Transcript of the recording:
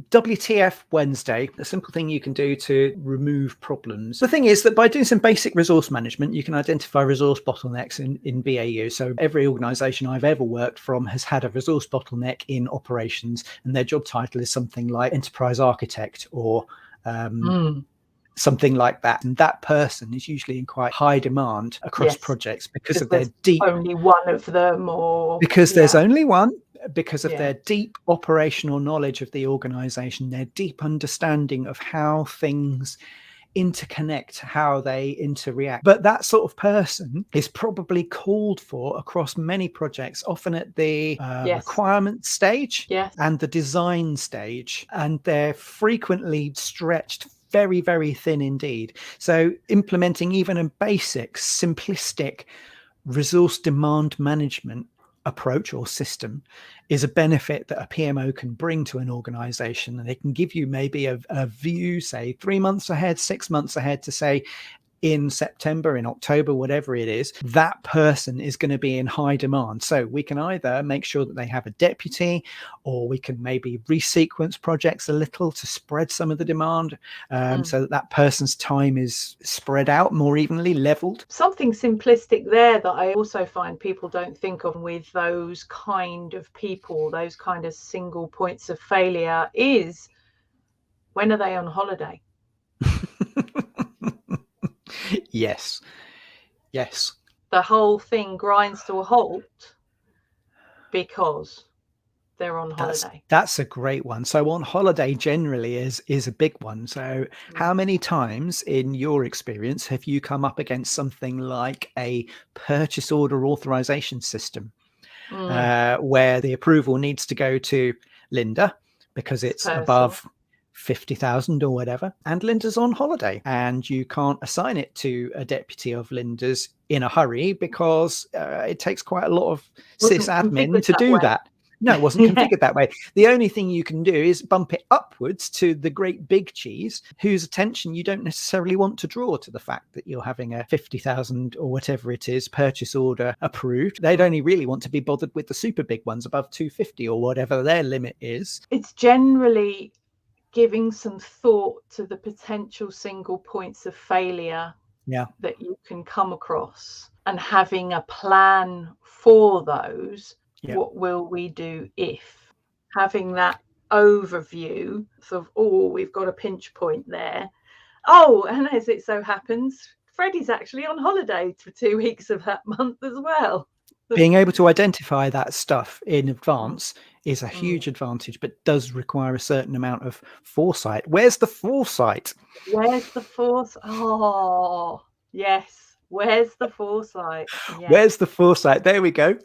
WTF Wednesday, a simple thing you can do to remove problems. The thing is that by doing some basic resource management, you can identify resource bottlenecks in BAU. So every organization I've ever worked from has had a resource bottleneck in operations, and their job title is something like enterprise architect or something like that. And that person is usually in quite high demand across projects because of their deep... Only one of them, or... Because there's only one. Because of their deep operational knowledge of the organization, their deep understanding of how things interconnect, how they interact. But that sort of person is probably called for across many projects, often at the requirement stage and the design stage. And they're frequently stretched very, very thin indeed. So implementing even a basic, simplistic resource demand management approach or system is a benefit that a PMO can bring to an organization, and they can give you maybe a view, say 3 months ahead, 6 months ahead, to say in September, in October, whatever it is, that person is going to be in high demand. So we can either make sure that they have a deputy, or we can maybe resequence projects a little to spread some of the demand, so that person's time is spread out more evenly, leveled. Something simplistic there that I also find people don't think of with those kind of people, those kind of single points of failure, is when are they on holiday? Yes. The whole thing grinds to a halt because they're on holiday. That's a great one. So on holiday generally is a big one. So how many times in your experience have you come up against something like a purchase order authorization system where the approval needs to go to Linda because it's above 50,000 or whatever, and Linda's on holiday, and you can't assign it to a deputy of Linda's in a hurry because it takes quite a lot of sysadmin to do that. No, it wasn't configured that way. The only thing you can do is bump it upwards to the great big cheese, whose attention you don't necessarily want to draw to the fact that you're having a 50,000 or whatever it is purchase order approved. They'd only really want to be bothered with the super big ones above 250 or whatever their limit is. It's generally giving some thought to the potential single points of failure that you can come across, and having a plan for those. What will we do if? Having that overview of, we've got a pinch point there. And as it so happens, Freddie's actually on holiday for 2 weeks of that month as well. Being able to identify that stuff in advance is a huge advantage, but does require a certain amount of foresight. Where's the foresight? Where's the foresight? Oh, yes. Where's the foresight? Yes. Where's the foresight? There we go.